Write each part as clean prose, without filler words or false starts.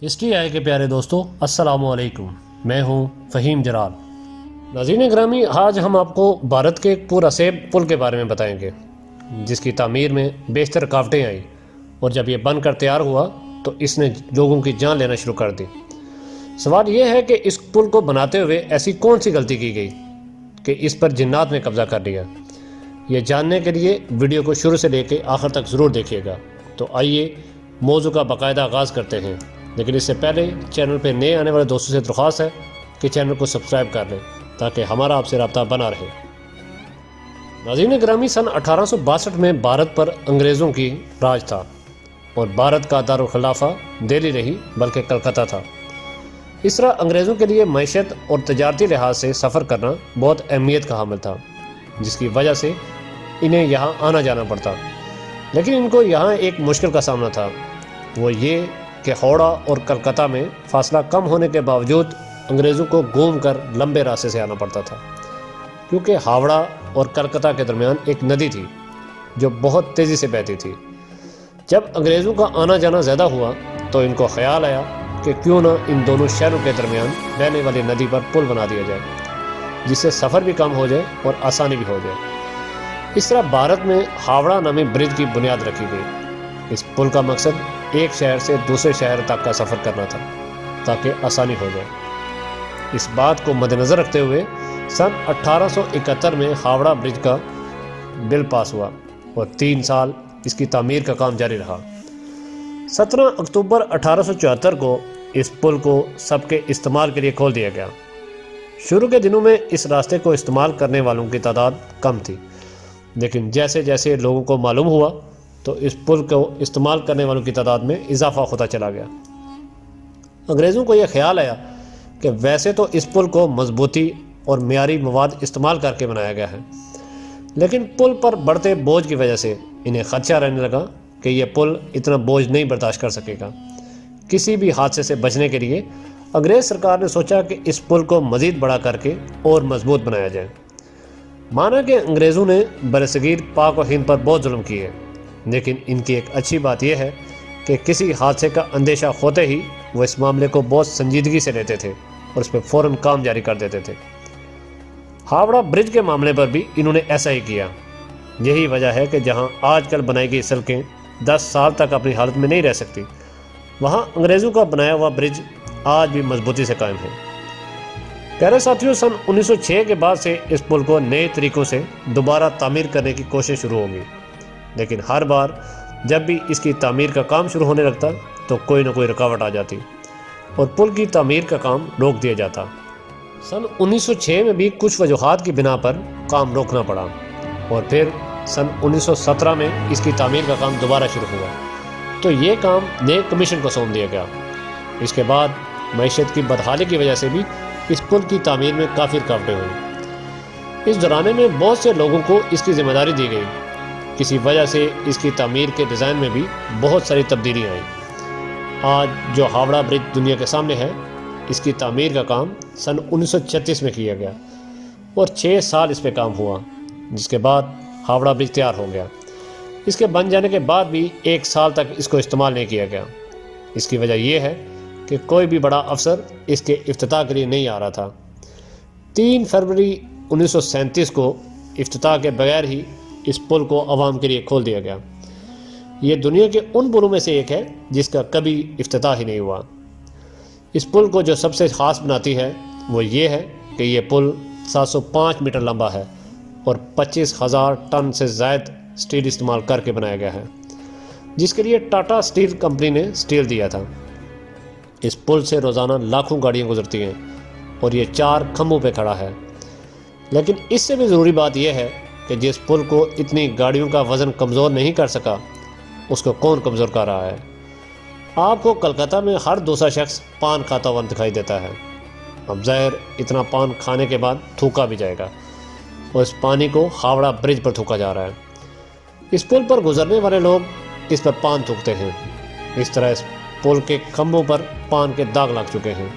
History I کے پیارے دوستوں، السلام علیکم۔ میں ہوں فہیم جرال۔ ناظرین گرامی، آج ہم آپ کو بھارت کے ایک پراسیب پل کے بارے میں بتائیں گے جس کی تعمیر میں بیشتر رکاوٹیں آئیں، اور جب یہ بن کر تیار ہوا تو اس نے لوگوں کی جان لینا شروع کر دی۔ سوال یہ ہے کہ اس پل کو بناتے ہوئے ایسی کون سی غلطی کی گئی کہ اس پر جنات نے قبضہ کر لیا؟ یہ جاننے کے لیے ویڈیو کو شروع سے لے کے آخر تک ضرور دیکھیے گا۔ تو آئیے موضوع کا باقاعدہ آغاز کرتے ہیں، لیکن اس سے پہلے چینل پہ نئے آنے والے دوستوں سے درخواست ہے کہ چینل کو سبسکرائب کر لیں تاکہ ہمارا آپ سے رابطہ بنا رہے۔ ناظرین گرامی، سن 1862 میں بھارت پر انگریزوں کی راج تھا اور بھارت کا دارالخلافہ دہلی نہیں بلکہ کلکتہ تھا۔ اس طرح انگریزوں کے لیے معیشت اور تجارتی لحاظ سے سفر کرنا بہت اہمیت کا حامل تھا، جس کی وجہ سے انہیں یہاں آنا جانا پڑتا۔ لیکن ان کو یہاں ایک مشکل کا سامنا تھا، وہ یہ کہ ہاوڑہ اور کلکتہ میں فاصلہ کم ہونے کے باوجود انگریزوں کو گھوم کر لمبے راستے سے آنا پڑتا تھا، کیونکہ ہاوڑہ اور کلکتہ کے درمیان ایک ندی تھی جو بہت تیزی سے بہتی تھی۔ جب انگریزوں کا آنا جانا زیادہ ہوا تو ان کو خیال آیا کہ کیوں نہ ان دونوں شہروں کے درمیان بہنے والی ندی پر پل بنا دیا جائے، جس سے سفر بھی کم ہو جائے اور آسانی بھی ہو جائے۔ اس طرح بھارت میں ہاوڑہ نامی برج کی بنیاد رکھی گئی۔ اس پل کا مقصد ایک شہر سے دوسرے شہر تک کا سفر کرنا تھا تاکہ آسانی ہو جائے۔ اس بات کو مد نظر رکھتے ہوئے سن 1871 میں ہاوڑہ برج کا بل پاس ہوا اور 3 سال اس کی تعمیر کا کام جاری رہا۔ 17 اکتوبر 1874 کو اس پل کو سب کے استعمال کے لیے کھول دیا گیا۔ شروع کے دنوں میں اس راستے کو استعمال کرنے والوں کی تعداد کم تھی، لیکن جیسے جیسے لوگوں کو معلوم ہوا تو اس پل کو استعمال کرنے والوں کی تعداد میں اضافہ ہوتا چلا گیا۔ انگریزوں کو یہ خیال آیا کہ ویسے تو اس پل کو مضبوطی اور معیاری مواد استعمال کر کے بنایا گیا ہے، لیکن پل پر بڑھتے بوجھ کی وجہ سے انہیں خدشہ رہنے لگا کہ یہ پل اتنا بوجھ نہیں برداشت کر سکے گا۔ کسی بھی حادثے سے بچنے کے لیے انگریز سرکار نے سوچا کہ اس پل کو مزید بڑا کر کے اور مضبوط بنایا جائے۔ مانا کہ انگریزوں نے برصغیر پاک و ہند پر بہت ظلم کیے، لیکن ان کی ایک اچھی بات یہ ہے کہ کسی حادثے کا اندیشہ ہوتے ہی وہ اس معاملے کو بہت سنجیدگی سے لیتے تھے اور اس پہ فوراً کام جاری کر دیتے تھے۔ ہاوڑہ برج کے معاملے پر بھی انہوں نے ایسا ہی کیا۔ یہی وجہ ہے کہ جہاں آج کل بنائی گئی سڑکیں 10 سال تک اپنی حالت میں نہیں رہ سکتی، وہاں انگریزوں کا بنایا ہوا برج آج بھی مضبوطی سے قائم ہے۔ پیارے ساتھیوں، سن 1906 کے بعد سے اس پل کو نئے طریقوں سے دوبارہ تعمیر کرنے کی کوشش شروع ہوگی، لیکن ہر بار جب بھی اس کی تعمیر کا کام شروع ہونے لگتا تو کوئی نہ کوئی رکاوٹ آ جاتی اور پل کی تعمیر کا کام روک دیا جاتا۔ سن 1906 میں بھی کچھ وجوہات کی بنا پر کام روکنا پڑا، اور پھر سن 1917 میں اس کی تعمیر کا کام دوبارہ شروع ہوا تو یہ کام نئے کمیشن کو سونپ دیا گیا۔ اس کے بعد معیشت کی بدحالی کی وجہ سے بھی اس پل کی تعمیر میں کافی رکاوٹیں ہوئیں۔ اس دورانیے میں بہت سے لوگوں کو اس کی ذمہ داری دی گئی، کسی وجہ سے اس کی تعمیر کے ڈیزائن میں بھی بہت ساری تبدیلیاں آئیں۔ آج جو ہاوڑہ برج دنیا کے سامنے ہے، اس کی تعمیر کا کام سن 1936 میں کیا گیا اور 6 سال اس پہ کام ہوا، جس کے بعد ہاوڑہ برج تیار ہو گیا۔ اس کے بن جانے کے بعد بھی 1 سال تک اس کو استعمال نہیں کیا گیا۔ اس کی وجہ یہ ہے کہ کوئی بھی بڑا افسر اس کے افتتاح کے لیے نہیں آ رہا تھا۔ 3 فروری 1937 کو افتتاح کے بغیر ہی اس پل کو عوام کے لیے کھول دیا گیا۔ یہ دنیا کے ان پلوں میں سے ایک ہے جس کا کبھی افتتاح ہی نہیں ہوا۔ اس پل کو جو سب سے خاص بناتی ہے وہ یہ ہے کہ یہ پل 705 میٹر لمبا ہے اور 25,000 ٹن سے زائد سٹیل استعمال کر کے بنایا گیا ہے، جس کے لیے ٹاٹا سٹیل کمپنی نے سٹیل دیا تھا۔ اس پل سے روزانہ لاکھوں گاڑیاں گزرتی ہیں اور یہ 4 کھمبوں پہ کھڑا ہے۔ لیکن اس سے بھی ضروری بات یہ ہے کہ جس پل کو اتنی گاڑیوں کا وزن کمزور نہیں کر سکا، اس کو کون کمزور کر رہا ہے؟ آپ کو کلکتہ میں ہر دوسرا شخص پان کھاتا ہوا دکھائی دیتا ہے۔ اب ظاہر اتنا پان کھانے کے بعد تھوکا بھی جائے گا، اور اس پانی کو ہاوڑہ برج پر تھوکا جا رہا ہے۔ اس پل پر گزرنے والے لوگ اس پر پان تھوکتے ہیں۔ اس طرح اس پل کے کھمبوں پر پان کے داغ لگ چکے ہیں،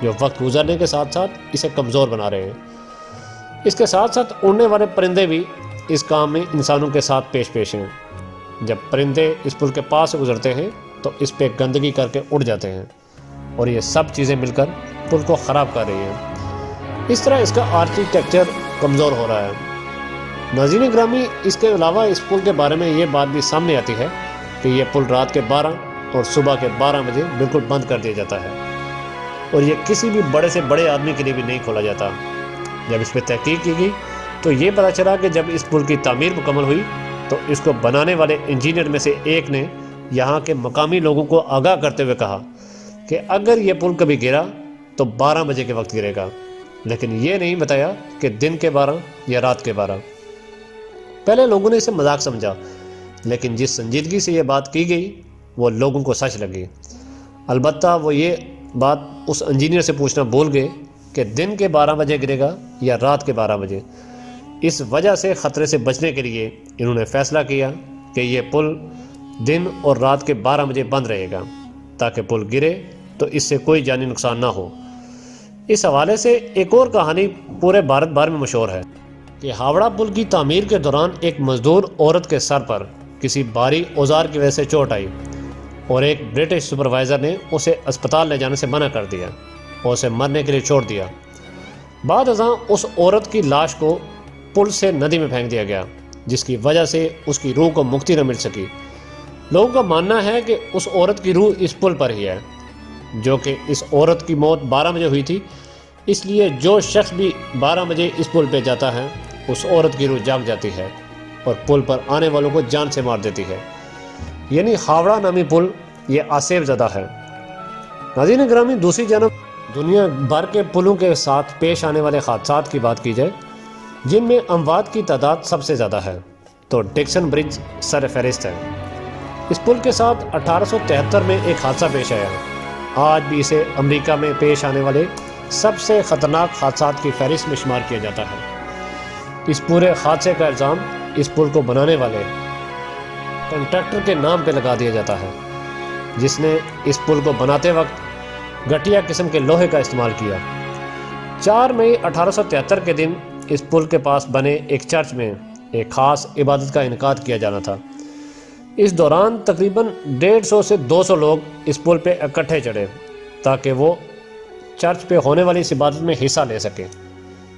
جو وقت گزرنے کے ساتھ ساتھ اسے کمزور بنا رہے ہیں۔ اس کے ساتھ ساتھ اڑنے والے پرندے بھی اس کام میں انسانوں کے ساتھ پیش ہیں۔ جب پرندے اس پل کے پاس سے گزرتے ہیں تو اس پہ گندگی کر کے اڑ جاتے ہیں، اور یہ سب چیزیں مل کر پل کو خراب کر رہی ہیں۔ اس طرح اس کا آرکیٹیکچر کمزور ہو رہا ہے۔ ناظرین گرامی، اس کے علاوہ اس پل کے بارے میں یہ بات بھی سامنے آتی ہے کہ یہ پل رات کے 12 اور صبح کے 12 بجے بالکل بند کر دیا جاتا ہے، اور یہ کسی بھی بڑے سے بڑے آدمی کے لیے بھی نہیں کھولا جاتا۔ جب اس پہ تحقیق کی گئی تو یہ پتہ چلا کہ جب اس پل کی تعمیر مکمل ہوئی تو اس کو بنانے والے انجینئر میں سے ایک نے یہاں کے مقامی لوگوں کو آگاہ کرتے ہوئے کہا کہ اگر یہ پل کبھی گرا تو 12 بجے کے وقت گرے گا، لیکن یہ نہیں بتایا کہ دن کے 12 یا رات کے 12۔ پہلے لوگوں نے اسے مذاق سمجھا، لیکن جس سنجیدگی سے یہ بات کی گئی وہ لوگوں کو سچ لگی۔ البتہ وہ یہ بات اس انجینئر سے پوچھنا بھول گئے کہ دن کے 12 بجے گرے گا یا رات کے 12 بجے۔ اس وجہ سے خطرے سے بچنے کے لیے انہوں نے فیصلہ کیا کہ یہ پل دن اور رات کے 12 بجے بند رہے گا تاکہ پل گرے تو اس سے کوئی جانی نقصان نہ ہو۔ اس حوالے سے ایک اور کہانی پورے بھارت بھر میں مشہور ہے کہ ہاوڑہ پل کی تعمیر کے دوران ایک مزدور عورت کے سر پر کسی بھاری اوزار کی وجہ سے چوٹ آئی اور ایک برٹش سپروائزر نے اسے اسپتال لے جانے سے منع کر دیا اور اسے مرنے کے لیے چھوڑ دیا۔ بعد ازاں اس عورت کی لاش کو پل سے ندی میں پھینک دیا گیا، جس کی وجہ سے اس کی روح کو مکتی نہ مل سکی۔ لوگوں کا ماننا ہے کہ اس عورت کی روح اس پل پر ہی ہے، جو کہ اس عورت کی موت 12 بجے ہوئی تھی، اس لیے جو شخص بھی 12 بجے اس پل پہ جاتا ہے اس عورت کی روح جاگ جاتی ہے اور پل پر آنے والوں کو جان سے مار دیتی ہے۔ یعنی ہاوڑہ نامی پل یہ آسیب زدہ ہے۔ ناظرین گرامی، دوسری جانب دنیا بھر کے پلوں کے ساتھ پیش آنے والے حادثات کی بات کی جائے جن میں اموات کی تعداد سب سے زیادہ ہے تو ڈکسن برج سر فہرست ہے۔ اس پل کے ساتھ 1873 میں ایک حادثہ پیش آیا ہے۔ آج بھی اسے امریکہ میں پیش آنے والے سب سے خطرناک حادثات کی فہرست میں شمار کیا جاتا ہے۔ اس پورے حادثے کا الزام اس پل کو بنانے والے کنٹریکٹر کے نام پہ لگا دیا جاتا ہے، جس نے اس پل کو بناتے وقت گھٹیا قسم کے لوہے کا استعمال کیا۔ 4 مئی 1873 کے دن اس پل کے پاس بنے ایک چرچ میں ایک خاص عبادت کا انعقاد کیا جانا تھا۔ اس دوران تقریباً 150 سے 200 لوگ اس پل پہ اکٹھے چڑھے تاکہ وہ چرچ پہ ہونے والی اس عبادت میں حصہ لے سکیں۔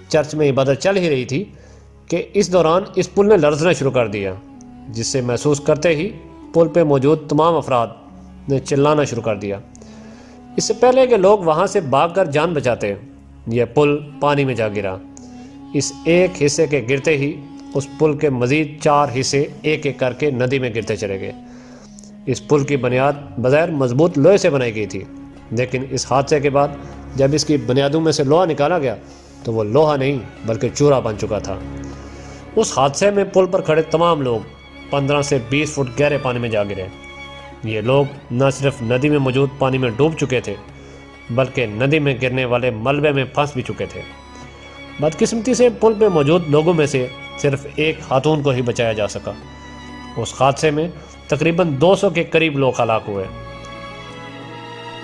چرچ میں عبادت چل ہی رہی تھی کہ اس دوران اس پل نے لرزنا شروع کر دیا، جس سے محسوس کرتے ہی پل پہ موجود تمام افراد نے چلانا شروع کر دیا۔ اس سے پہلے کہ لوگ وہاں سے بھاگ کر جان بچاتے، یہ پل پانی میں جا گرا۔ اس ایک حصے کے گرتے ہی اس پل کے مزید 4 حصے ایک ایک کر کے ندی میں گرتے چلے گئے۔ اس پل کی بنیاد بغیر مضبوط لوہے سے بنائی گئی تھی، لیکن اس حادثے کے بعد جب اس کی بنیادوں میں سے لوہا نکالا گیا تو وہ لوہا نہیں بلکہ چورا بن چکا تھا۔ اس حادثے میں پل پر کھڑے تمام لوگ 15 سے 20 فٹ گہرے پانی میں جا گرے۔ یہ لوگ نہ صرف ندی میں موجود پانی میں ڈوب چکے تھے بلکہ ندی میں گرنے والے ملبے میں پھنس بھی چکے تھے۔ بدقسمتی سے پل پہ موجود لوگوں میں سے صرف ایک خاتون کو ہی بچایا جا سکا۔ اس حادثے میں تقریباً 200 کے قریب لوگ ہلاک ہوئے۔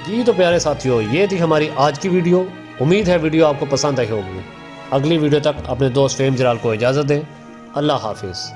جی تو پیارے ساتھیوں، یہ تھی ہماری آج کی ویڈیو۔ امید ہے ویڈیو آپ کو پسند آئی ہوگی۔ اگلی ویڈیو تک اپنے دوست فہیم جلال کو اجازت دیں۔ اللہ حافظ۔